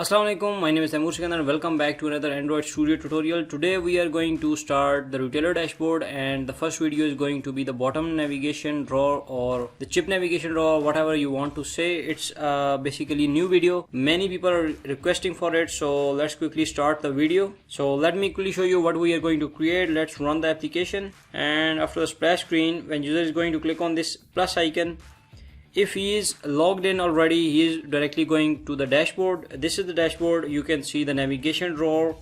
Assalamualaikum, my name is Amur and welcome back to another Android Studio tutorial. Today we are going to start the retailer dashboard, and the first video is going to be the bottom navigation drawer or the chip navigation drawer, whatever you want to say. It's basically new video. Many people are requesting for it, so let's quickly start the video. So let me quickly show you what we are going to create. Let's run the application, and after the splash screen, when user is going to click on this plus icon, if he is logged in already, he is directly going to the dashboard. This is the dashboard. You can see the navigation drawer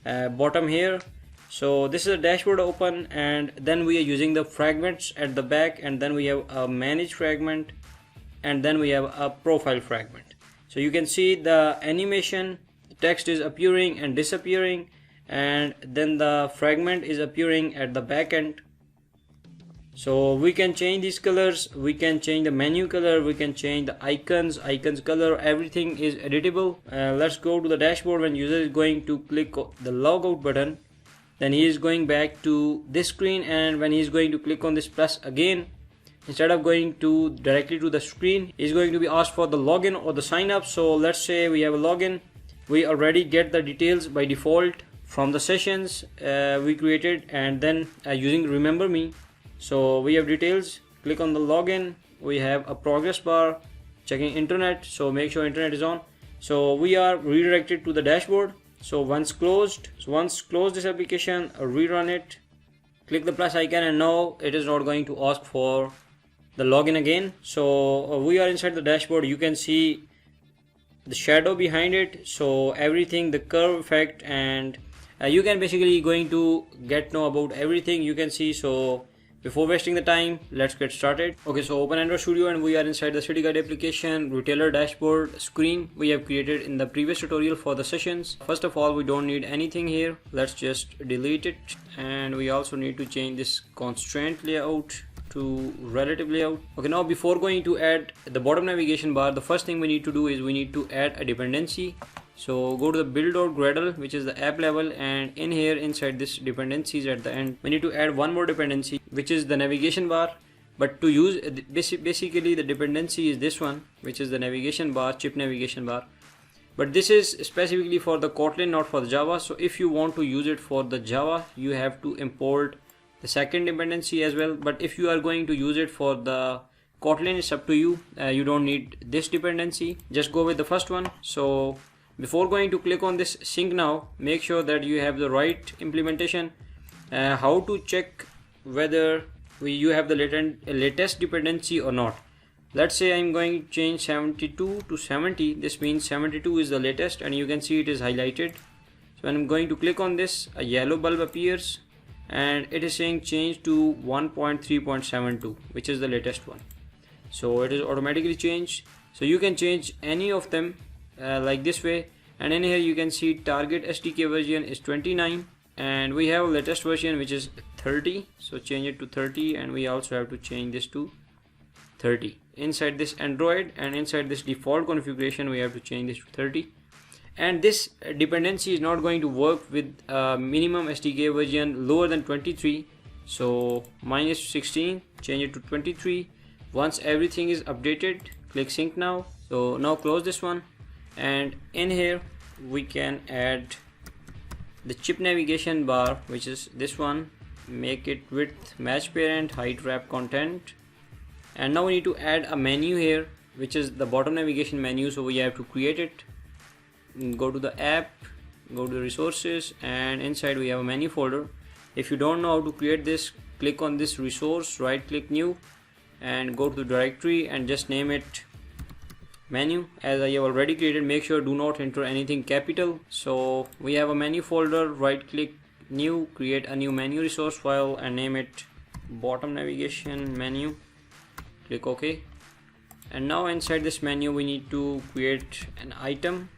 bottom here. So this is a dashboard open, and then we are using the fragments at the back, and then we have a manage fragment, and then we have a profile fragment. So you can see the animation, the text is appearing and disappearing, and then the fragment is appearing at the back end. So we can change these colors, we can change the menu color, we can change the icons color, everything is editable. Let's go to the dashboard. When user is going to click the logout button, then he is going back to this screen, and when he is going to click on this plus again, instead of going to directly to the screen, he is going to be asked for the login or the sign up. So let's say we have a login. We already get the details by default from the sessions we created, and then using remember me. So we have details. Click on the login. We have a progress bar, checking internet, so make sure internet is on. So we are redirected to the dashboard. So once closed this application, rerun it, click the plus icon, and now it is not going to ask for the login again. So we are inside the dashboard. You can see the shadow behind it, so everything, the curve effect, and you can basically going to get know about everything you can see. So before wasting the time, let's get started. Okay, so open Android Studio, and we are inside the city guide application retailer dashboard screen we have created in the previous tutorial for the sessions. First of all, we don't need anything here. Let's just delete it, and we also need to change this constraint layout to relative layout. Okay, now before going to add the bottom navigation bar, the first thing we need to do is we need to add a dependency. So go to the build.gradle, which is the app level, and in here inside this dependencies at the end, we need to add one more dependency, which is the navigation bar. But to use basically the dependency is this one, which is the navigation bar, chip navigation bar. But this is specifically for the Kotlin, not for the Java. So if you want to use it for the Java, you have to import the second dependency as well. But if you are going to use it for the Kotlin, it's up to you. You don't need this dependency. Just go with the first one. So before going to click on this sync now, make sure that you have the right implementation. How to check whether you have the latest dependency or not. Let's say I'm going to change 72 to 70. This means 72 is the latest, and you can see it is highlighted. So when I'm going to click on this, a yellow bulb appears, and it is saying change to 1.3.72, which is the latest one. So it is automatically changed. So you can change any of them like this way, and in here you can see target SDK version is 29, and we have latest version which is 30. So change it to 30, and we also have to change this to 30 inside this Android, and inside this default configuration we have to change this to 30. And this dependency is not going to work with minimum SDK version lower than 23. So minus 16, change it to 23. Once everything is updated, click sync now. So now close this one, and in here we can add the chip navigation bar, which is this one. Make it width match parent, height wrap content, and now we need to add a menu here, which is the bottom navigation menu. So we have to create it. Go to the app, go to the resources, and inside we have a menu folder. If you don't know how to create this, click on this resource, right click new, and go to the directory and just name it menu. As I have already created, make sure do not enter anything capital. So we have a menu folder, right click new, create a new menu resource file, and name it bottom navigation menu. Click OK, and now inside this menu we need to create an item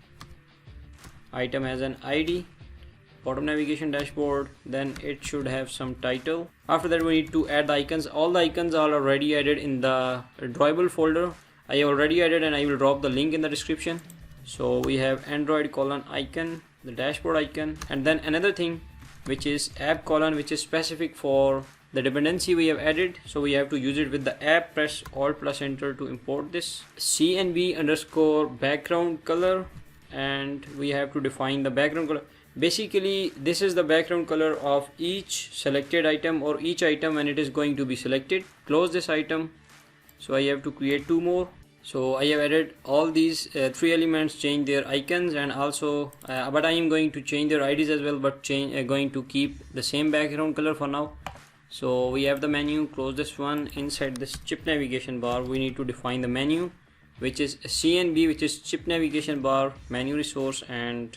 has an ID, bottom navigation dashboard, then it should have some title. After that we need to add the icons. All the icons are already added in the drawable folder. I have already added, and I will drop the link in the description. So we have Android : icon, the dashboard icon, and then another thing which is app : which is specific for the dependency we have added. So we have to use it with the app. Press Alt plus Enter to import this. CNB underscore background color, and we have to define the background color. Basically this is the background color of each selected item or each item when it is going to be selected. Close this item. So I have to create two more. So I have added all these three elements, change their icons, and also but I am going to change their IDs as well, but going to keep the same background color for now. So we have the menu. Close this one. Inside this chip navigation bar we need to define the menu, which is CNB, which is chip navigation bar menu resource, and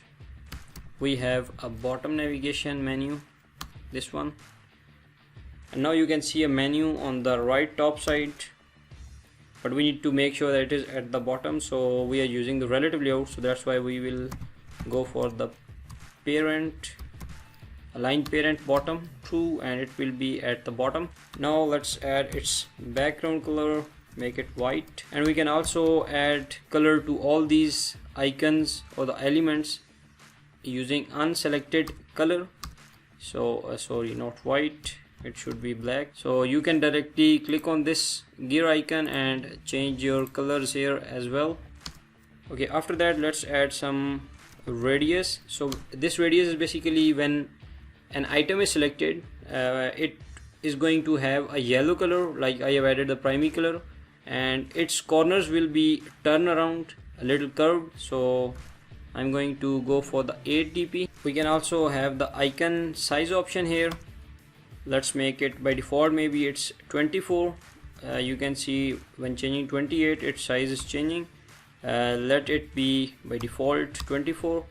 we have a bottom navigation menu, this one. And now you can see a menu on the right top side, but we need to make sure that it is at the bottom. So we are using the relative layout, so that's why we will go for the parent, align parent bottom true, and it will be at the bottom. Now let's add its background color, make it white, and we can also add color to all these icons or the elements using unselected color. So sorry, not white, it should be black. So you can directly click on this gear icon and change your colors here as well. Okay, after that let's add some radius. So this radius is basically when an item is selected, it is going to have a yellow color, like I have added the primary color, and its corners will be turned around a little curved. So I'm going to go for the 8 dp. We can also have the icon size option here. Let's make it by default, maybe it's 24. You can see when changing 28 its size is changing. Let it be by default 24,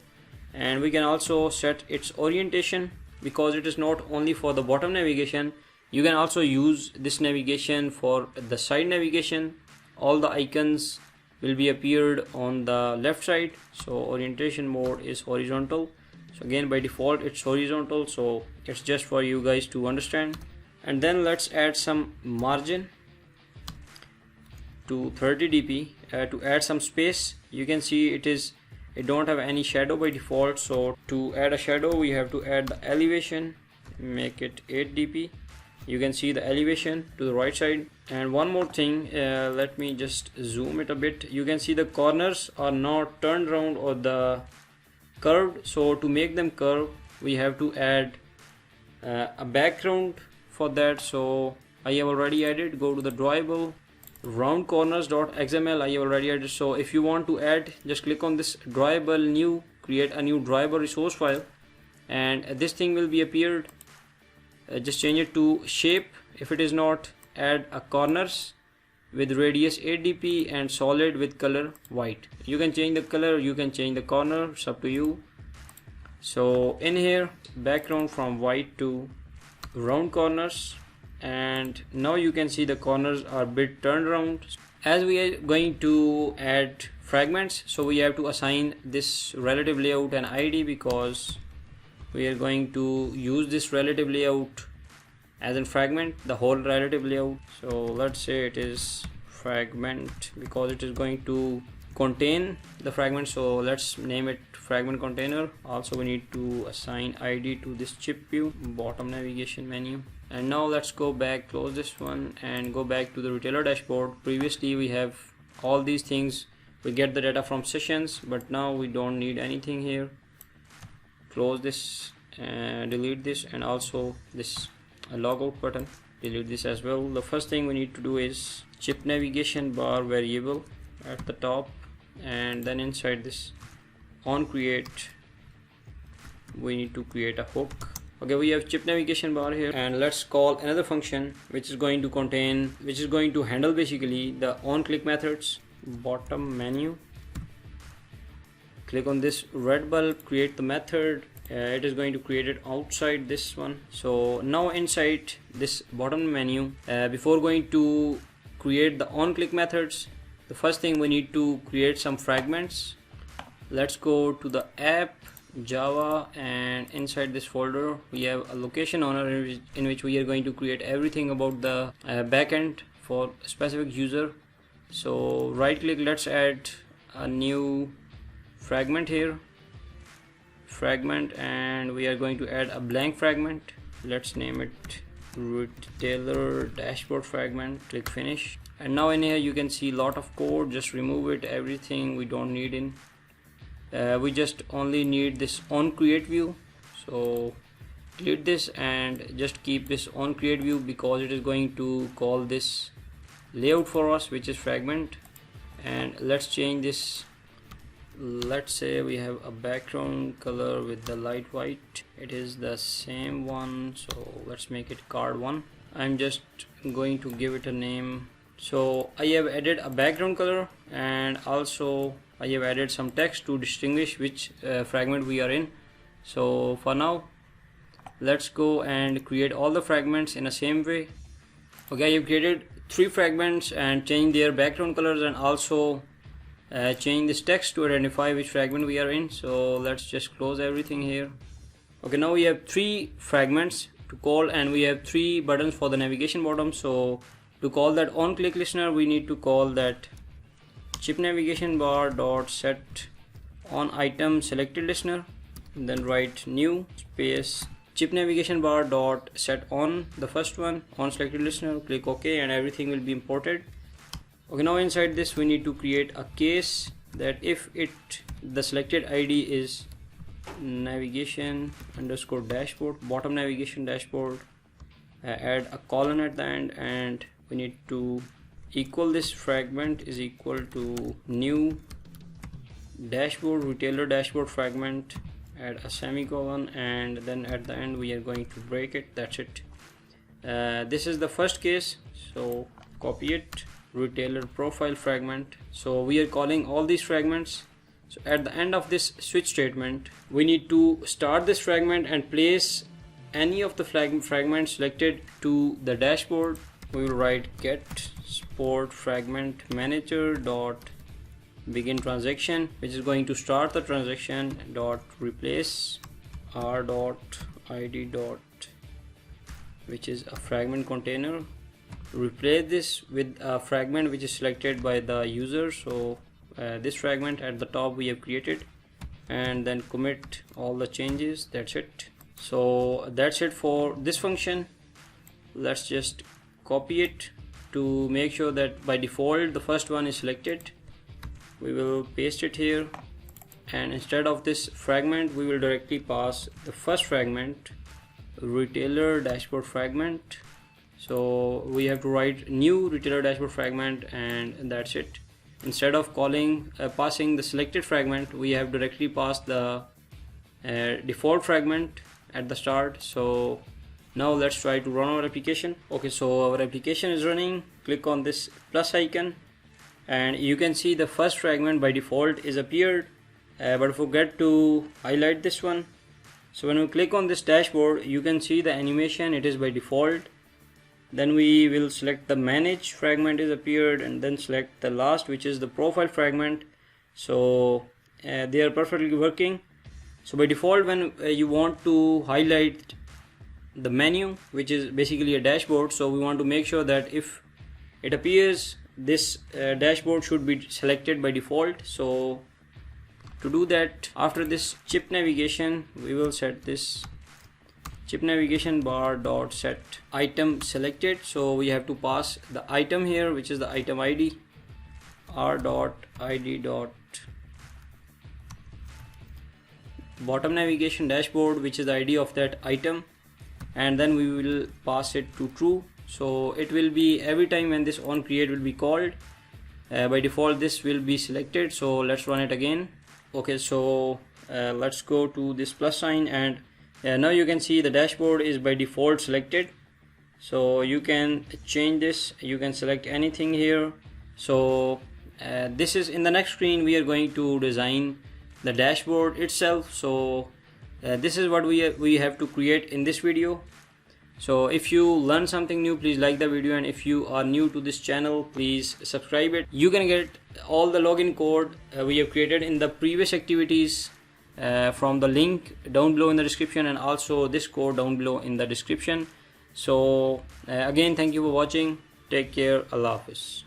and we can also set its orientation, because it is not only for the bottom navigation, you can also use this navigation for the side navigation. All the icons will be appeared on the left side, so orientation mode is horizontal. So again, by default it's horizontal, so it's just for you guys to understand. And then let's add some margin to 30 dp to add some space. You can see it don't have any shadow by default, so to add a shadow we have to add the elevation, make it 8 dp. You can see the elevation to the right side. And one more thing, let me just zoom it a bit. You can see the corners are not turned around or the curved, so to make them curved we have to add a background for that. So I have already added, go to the drawable, round corners.xml, I have already added. So if you want to add, just click on this drawable new, create a new drawable resource file, and this thing will be appeared. Just change it to shape. If it is not, add a corners with radius 8 dp and solid with color white. You can change the color, you can change the corner, it's up to you. So in here, background from white to round corners, and now you can see the corners are a bit turned around. As we are going to add fragments, so we have to assign this relative layout an ID, because we are going to use this relative layout as in fragment, the whole relative layout. So let's say it is fragment, because it is going to contain the fragment, so let's name it fragment container. Also we need to assign ID to this chip view, bottom navigation menu. And now let's go back, close this one, and go back to the retailer dashboard. Previously we have all these things, we get the data from sessions, but now we don't need anything here. Close this and delete this, and also this logout button, delete this as well. The first thing we need to do is chip navigation bar variable at the top, and then inside this on create we need to create a hook. Okay, we have chip navigation bar here, and let's call another function which is going to handle basically the on click methods. Bottom menu, click on this red bulb, create the method. It is going to create it outside this one. So now inside this bottom menu, before going to create the on click methods, the first thing we need to create some fragments. Let's go to the app Java, and inside this folder we have a location owner in which we are going to create everything about the backend for a specific user. So right click, let's add a new fragment here, fragment, and we are going to add a blank fragment. Let's name it retailer dashboard fragment. Click finish, and now in here you can see lot of code. Just remove it, everything we don't need in. we just only need this on create view, so delete this and just keep this on create view because it is going to call this layout for us, which is fragment. And let's change this. Let's say we have a background color with the light white, it is the same one, so let's make it card 1. I'm just going to give it a name. So I have added a background color and also I have added some text to distinguish which fragment we are in. So for now, let's go and create all the fragments in the same way. Okay, I have created 3 fragments and changed their background colors and also change this text to identify which fragment we are in. So let's just close everything here. Okay, now we have 3 fragments to call and we have 3 buttons for the navigation bottom. So to call that on click listener, we need to call that chip navigation bar dot set on item selected listener, and then write new space chip navigation bar dot set on the first one on selected listener, click OK, and everything will be imported. Okay, now inside this we need to create a case that if the selected ID is navigation underscore dashboard, bottom navigation dashboard, add a colon at the end, and we need to equal this fragment is equal to new dashboard retailer dashboard fragment, add a semicolon, and then at the end we are going to break it. That's it. This is the first case, so copy it, retailer profile fragment. So we are calling all these fragments. So at the end of this switch statement, we need to start this fragment and place any of the fragments selected to the dashboard. We will write get sport fragment manager dot begin transaction, which is going to start the transaction, dot replace r dot id dot, which is a fragment container. Replace this with a fragment which is selected by the user. So this fragment at the top we have created, and then commit all the changes. That's it. So that's it for this function. Let's just copy it to make sure that by default the first one is selected. We will paste it here, and instead of this fragment we will directly pass the first fragment, retailer dashboard fragment. So we have to write new retailer dashboard fragment, and that's it. Instead of passing the selected fragment, we have directly passed the default fragment at the start. So now let's try to run our application. Okay, so our application is running. Click on this plus icon and you can see the first fragment by default is appeared, but forget to highlight this one. So when we click on this dashboard, you can see the animation, it is by default. Then we will select the manage fragment is appeared, and then select the last, which is the profile fragment. So they are perfectly working. So by default, when you want to highlight the menu, which is basically a dashboard, so we want to make sure that if it appears, this dashboard should be selected by default. So to do that, after this chip navigation, we will set this chip navigation bar dot set item selected. So we have to pass the item here, which is the item ID, r dot id dot bottom navigation dashboard, which is the ID of that item, and then we will pass it to true. So it will be every time when this on create will be called, by default this will be selected. So let's run it again. Okay, so let's go to this plus sign, and now you can see the dashboard is by default selected. So you can change this, you can select anything here. So this is in the next screen we are going to design the dashboard itself. So this is what we have to create in this video. So if you learn something new, please like the video, and if you are new to this channel, please subscribe it. You can get all the login code we have created in the previous activities from the link down below in the description, and also this code down below in the description. So again, thank you for watching. Take care. Allah Hafiz.